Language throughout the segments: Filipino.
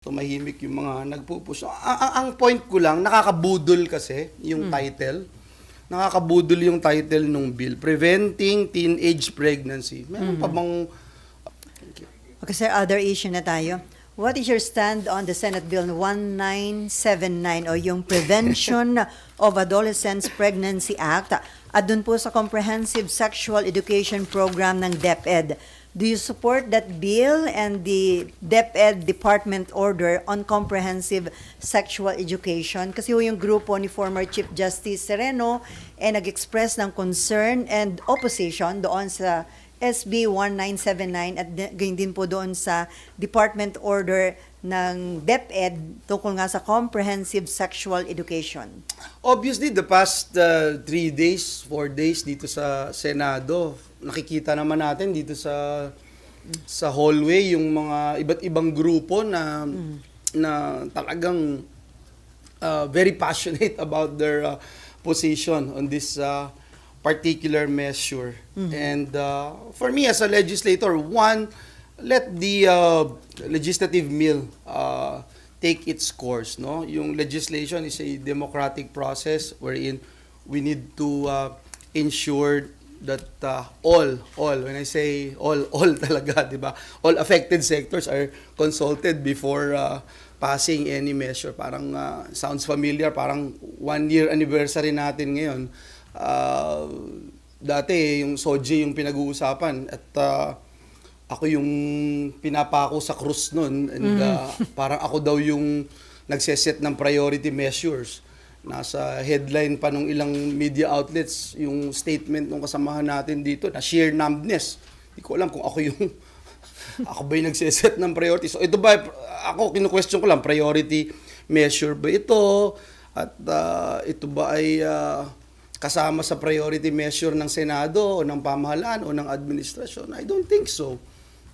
Tumahimik yung mga nagpupush. Ang point ko lang, nakakabudol kasi yung title. Nakakabudol yung title nung bill. Preventing Teenage Pregnancy. Meron pa bang... Okay, sir, other issue na tayo. What is your stand on the Senate Bill 1979 o yung Prevention of Adolescents Pregnancy Act at dun po sa Comprehensive Sexual Education Program ng DepEd? Do you support that bill and the DepEd Department Order on Comprehensive Sexual Education? Kasi yung grupo ni former Chief Justice Sereno nag-express ng concern and opposition doon sa SB 1979 at gayon din po doon sa Department Order ng DepEd tungkol nga sa Comprehensive Sexual Education. Obviously, the past 3 days, 4 days dito sa Senado, nakikita naman natin dito sa hallway yung mga iba't ibang grupo na talagang very passionate about their position on this particular measure. And for me as a legislator, one, let the legislative mill take its course, no? Yung legislation is a democratic process wherein we need to ensure that all, when I say all talaga, di ba? All affected sectors are consulted before passing any measure. Parang sounds familiar, parang 1-year anniversary natin ngayon. Dati yung SOGI yung pinag-uusapan at ako yung pinapako sa krus nun and parang ako daw yung nagseset ng priority measures. Nasa headline pa nung ilang media outlets yung statement ng kasamahan natin dito na sheer numbness. Hindi ko alam kung ako yung ako ba yung nagseset ng priority. So ito ba, ako kinu-question ko lang, priority measure ba ito? At ito ba ay kasama sa priority measure ng Senado o ng pamahalaan o ng administrasyon? I don't think so.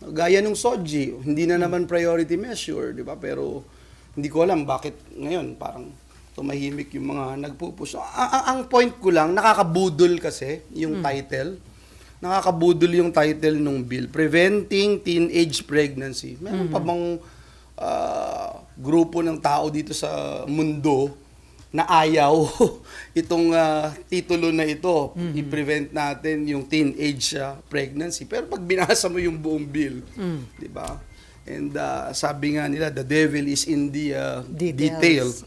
Gaya nung SOGI, hindi na naman priority measure, di ba? Pero hindi ko alam bakit ngayon parang tumahimik yung mga nagpupush. Ang point ko lang, nakakabudol kasi yung title. Nakakabudol yung title nung bill. Preventing Teenage Pregnancy. Meron pa bang grupo ng tao dito sa mundo na ayaw itong titulo na ito, i-prevent natin yung teenage pregnancy. Pero pag binasa mo yung buong bill, di ba? And sabi nga nila, the devil is in the details.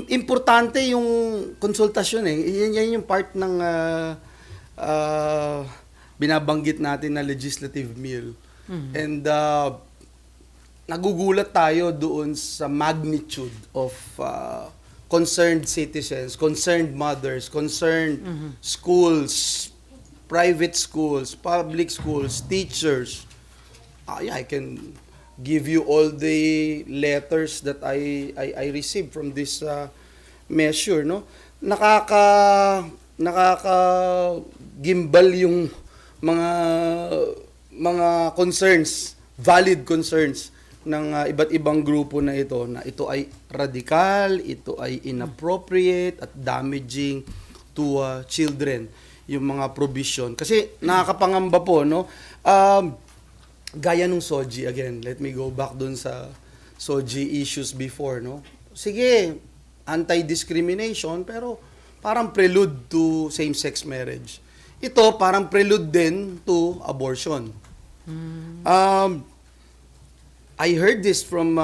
Importante yung konsultasyon eh. Yan yung part ng binabanggit natin na legislative mill. And nagugulat tayo doon sa magnitude of concerned citizens, concerned mothers, concerned schools, private schools, public schools, teachers. I can give you all the letters that I received from this measure, no? Nakaka-gimbal yung mga concerns, valid concerns ng iba't ibang grupo na ito ay radical, ito ay inappropriate at damaging to children, yung mga provision. Kasi nakakapangamba po, no? Gaya nung SOGI, again, let me go back dun sa SOGI issues before, no? Sige, anti-discrimination, pero parang prelude to same-sex marriage. Ito, parang prelude din to abortion. I heard this from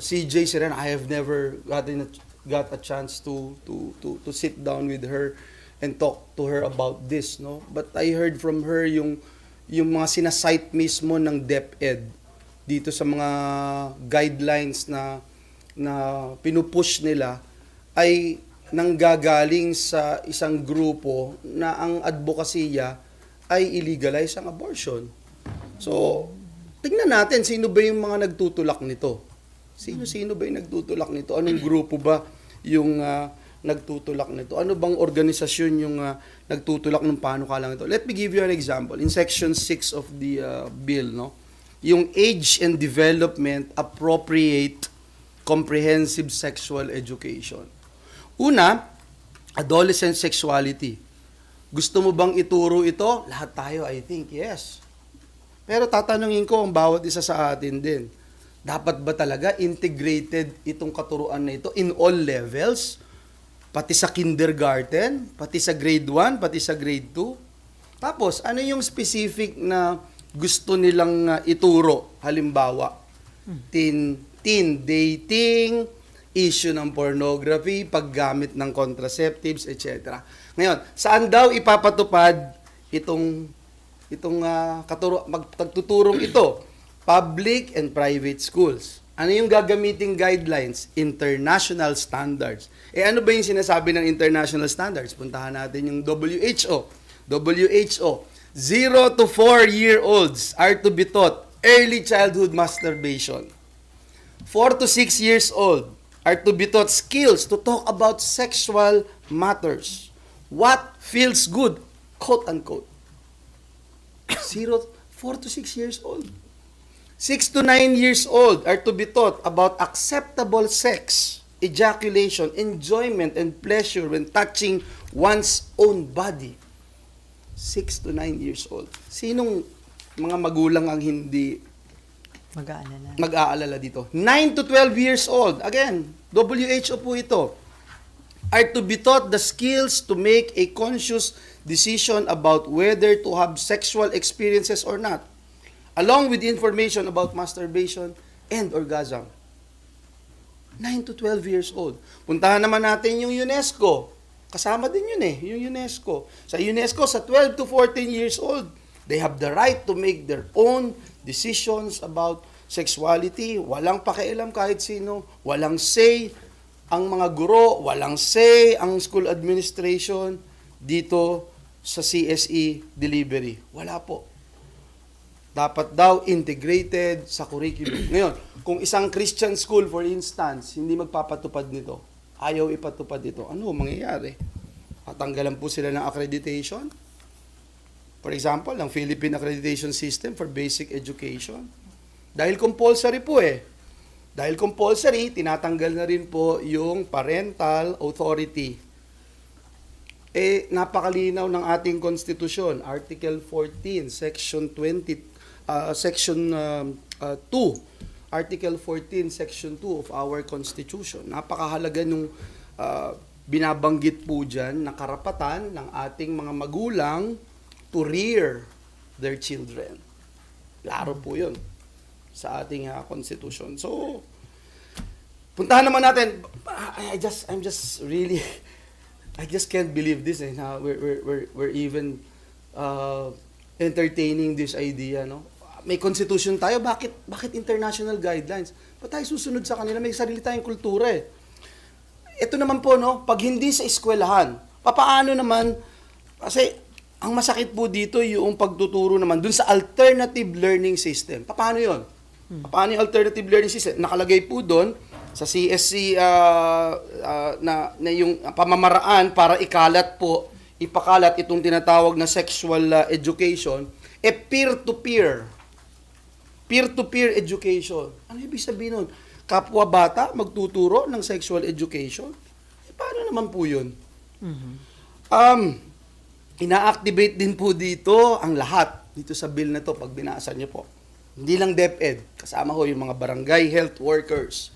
CJ Serena. I have never got a chance to sit down with her and talk to her about this, no? But I heard from her yung mga sinasite mismo ng DepEd dito sa mga guidelines na pinupush nila ay nanggagaling sa isang grupo na ang advokasya ay illegalize ang abortion. So, tingnan natin sino ba yung mga nagtutulak nito. Sino ba yung nagtutulak nito? Anong grupo ba yung nagtutulak nito? Ano bang organisasyon yung nagtutulak ng panukalang ito? Let me give you an example. In section 6 of the bill, no? Yung Age and Development Appropriate Comprehensive Sexual Education. Una, adolescent sexuality. Gusto mo bang ituro ito? Lahat tayo, I think, yes. Pero tatanungin ko ang bawat isa sa atin din. Dapat ba talaga integrated itong katuruan na ito in all levels? Pati sa kindergarten, pati sa grade 1, pati sa grade 2? Tapos, ano yung specific na gusto nilang ituro? Halimbawa, teen dating, issue ng pornography, paggamit ng contraceptives, etc. Ngayon, saan daw ipapatupad itong pagtuturong ito? Public and private schools. Ano yung gagamiting guidelines? International standards. Ano ba yung sinasabi ng international standards? Puntahan natin yung WHO. WHO, 0 to 4-year-olds are to be taught early childhood masturbation. 4 to 6 years old are to be taught skills to talk about sexual matters. What feels good, quote unquote. 4 to 6 years old. 6 to 9 years old are to be taught about acceptable sex, ejaculation, enjoyment, and pleasure when touching one's own body. 6 to 9 years old. Sinong mga magulang ang hindi mag-aalala dito? 9 to 12 years old, again, WHO po ito, are to be taught the skills to make a conscious decision about whether to have sexual experiences or not, along with information about masturbation and orgasm. 9 to 12 years old. Puntahan naman natin yung UNESCO. Kasama din yun yung UNESCO. Sa UNESCO, sa 12 to 14 years old, they have the right to make their own decisions about sexuality. Walang pakialam kahit sino. Walang say ang mga guro. Walang say ang school administration dito sa CSE delivery. Wala po. Dapat daw integrated sa curriculum. Ngayon, kung isang Christian school, for instance, hindi magpapatupad nito, ayaw ipatupad ito, ano mangyayari? Tatanggalan po sila ng accreditation? For example, ng Philippine Accreditation System for Basic Education. Dahil compulsory po Dahil compulsory, tinatanggal na rin po yung parental authority. Napakalinaw ng ating konstitusyon, Article 14, Section 20, Section 2, Article 14, Section 2 of our Constitution. Napakahalaga nung binabanggit po dyan na karapatan ng ating mga magulang to rear their children. Klaro po yun sa ating Constitution. So, puntahan naman natin. I just can't believe this. We're even entertaining this idea, no? May constitution tayo, bakit international guidelines? Ba't tayo susunod sa kanila? May sarili tayong kultura Ito naman po, no, pag hindi sa eskwelahan, papaano naman, kasi ang masakit po dito yung pagtuturo naman dun sa alternative learning system. Paano yon? Paano yung alternative learning system? Nakalagay po doon sa CSC na yung pamamaraan para ipakalat itong tinatawag na sexual education, peer-to-peer education. Ano ibig sabihin nun? Kapwa bata magtuturo ng sexual education? Paano naman po yun? Ina-activate din po dito ang lahat dito sa bill na to pag binasa niyo po. Hindi lang DepEd, kasama ko yung mga barangay health workers,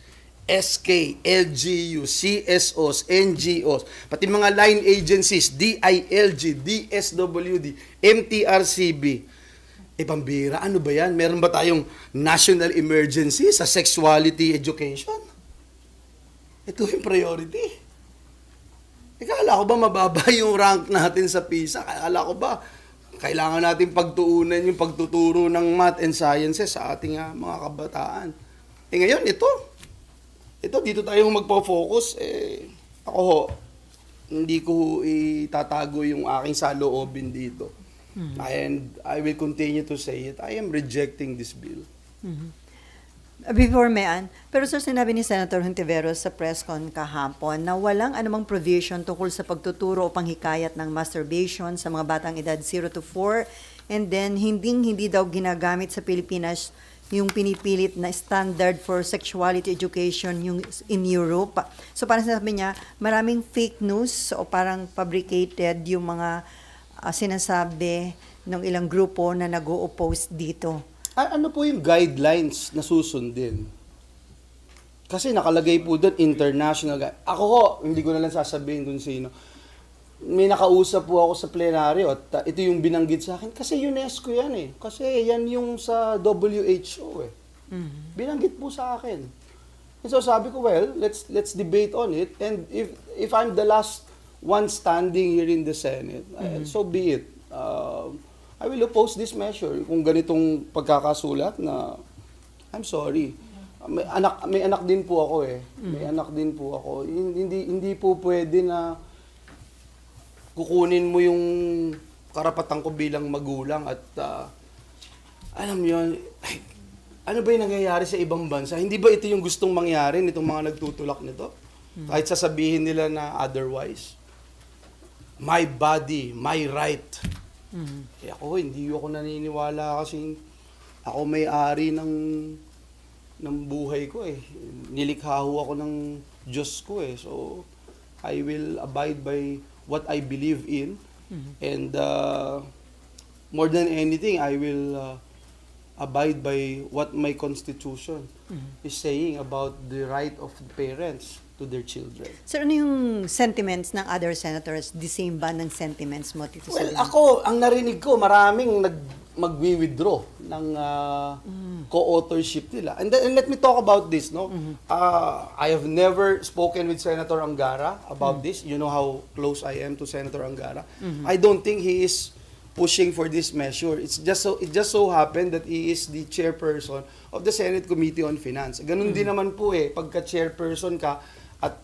SK, LGU, CSOs, NGOs, pati mga line agencies, DILG, DSWD, MTRCB. Pambira, ano ba yan? Meron ba tayong national emergency sa sexuality education? Ito yung priority. Akala ko ba mababa yung rank natin sa PISA? Akala ko ba kailangan natin pagtuunan yung pagtuturo ng math and sciences sa ating mga kabataan? Ngayon, ito, dito tayo magpo-focus. Ako hindi ko itatago yung aking saloobin dito. And I will continue to say it. I am rejecting this bill. Before Mayan, pero sir, sinabi ni Senator Hontiveros sa press con kahapon na walang anumang provision tungkol sa pagtuturo o panghikayat ng masturbation sa mga batang edad 0 to 4, and then hindi daw ginagamit sa Pilipinas yung pinipilit na standard for sexuality education yung in Europe. So parang sinabi niya, maraming fake news o parang fabricated yung mga sinasabi ng ilang grupo na nag-o-oppose dito. Ano po yung guidelines na susundin? kasi nakalagay po doon, international guy. Ako ho, hindi ko na lang sasabihin kung sino. May nakausap po ako sa plenaryo at ito yung binanggit sa akin. Kasi UNESCO yan eh. Kasi yan yung sa WHO eh. Binanggit po sa akin. And so sabi ko, well, let's debate on it. And if I'm the last one standing here in the Senate, so be it. I will oppose this measure. Kung ganitong pagkakasulat na, I'm sorry. May anak din po ako eh. May anak din po ako. Hindi po pwede na kukunin mo yung karapatan ko bilang magulang at alam mo yun, ano ba yung nangyayari sa ibang bansa? Hindi ba ito yung gustong mangyari nitong mga nagtutulak nito? Kahit sasabihin nila na otherwise. My body, my right. Eh ako, hindi ako naniniwala kasi ako may-ari ng buhay ko eh. Nilikha ho ako ng Diyos ko eh. So, I will abide by what I believe in. And more than anything, I will abide by what my constitution is saying about the right of parents to their children. Sir, ano yung sentiments ng other senators? The same ba ng sentiments mo, Tito Well, Solim? ako, ang narinig ko, maraming magwi-withdraw ng co-authorship nila. And let me talk about this, no? I have never spoken with Senator Angara about this. You know how close I am to Senator Angara. I don't think he is pushing for this measure. It just so happened that he is the chairperson of the Senate Committee on Finance. Ganun din naman po eh, pagka chairperson ka at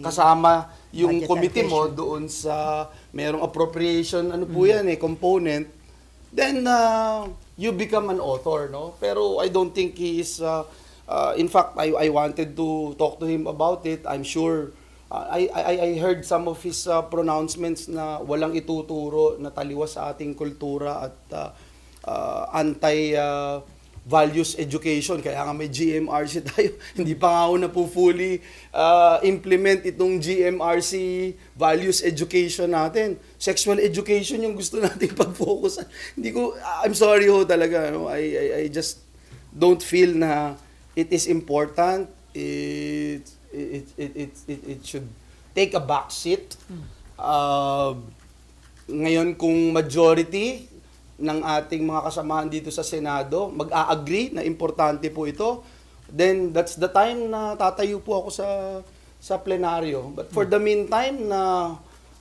kasama yung budget committee mo allocation. doon sa merong appropriation, ano po yan eh, component, then you become an author, no? Pero I don't think he is, in fact, I wanted to talk to him about it. I'm sure, I heard some of his pronouncements na walang ituturo na taliwas sa ating kultura at values education. Kaya nga may GMRC tayo. Hindi pa nga ako na po fully implement itong GMRC values education natin. Sexual education yung gusto nating pag-focusan. I'm sorry ho talaga. No? I just don't feel na it is important. It should take a back seat. Ngayon kung majority ng ating mga kasamahan dito sa Senado mag-a-agree na importante po ito, then that's the time na tatayo po ako sa plenaryo. But for the meantime na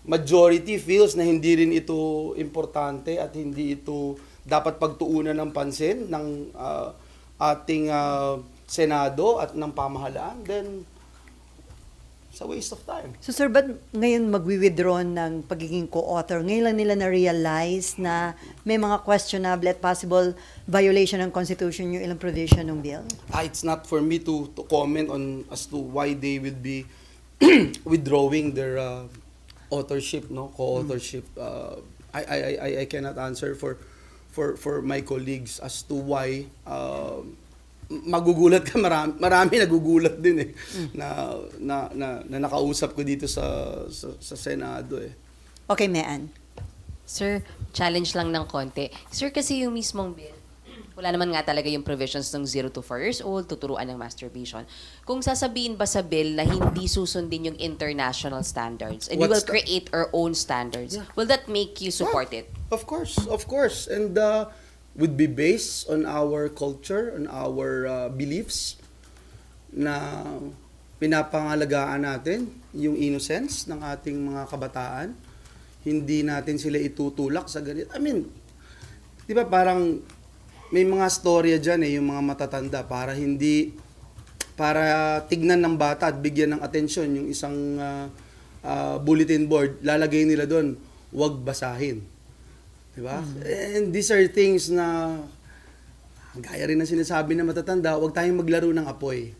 majority feels na hindi rin ito importante at hindi ito dapat pagtuunan ng pansin ng ating Senado at ng pamahalaan, then it's a waste of time. So sir, ba't ngayon magwi-withdraw ng pagiging co-author? Ngayon lang nila na-realize na may mga questionable at possible violation ng Constitution yung ilang provision ng bill? It's not for me to comment on as to why they will be withdrawing their authorship, no, co-authorship. I cannot answer for my colleagues as to why. Magugulat ka, marami nagugulat din eh na nakausap ko dito sa Senado eh. Okay, Mean. Sir, challenge lang ng konti. Sir, kasi yung mismong bill, wala naman nga talaga yung provisions ng 0 to 4 years old, tuturuan ng masturbation. Kung sasabihin ba sa bill na hindi susundin yung international standards and we will create our own standards, will that make you support it? Of course. And would be based on our culture, on our beliefs na pinapangalagaan natin yung innocence ng ating mga kabataan. Hindi natin sila itutulak sa ganito. I mean, di ba parang may mga storya dyan eh, yung mga matatanda para tignan ng bata at bigyan ng atensyon yung isang bulletin board, lalagay nila doon, huwag basahin. Diba? And these are things na gaya rin ng sinasabi na matatanda, huwag tayong maglaro ng apoy.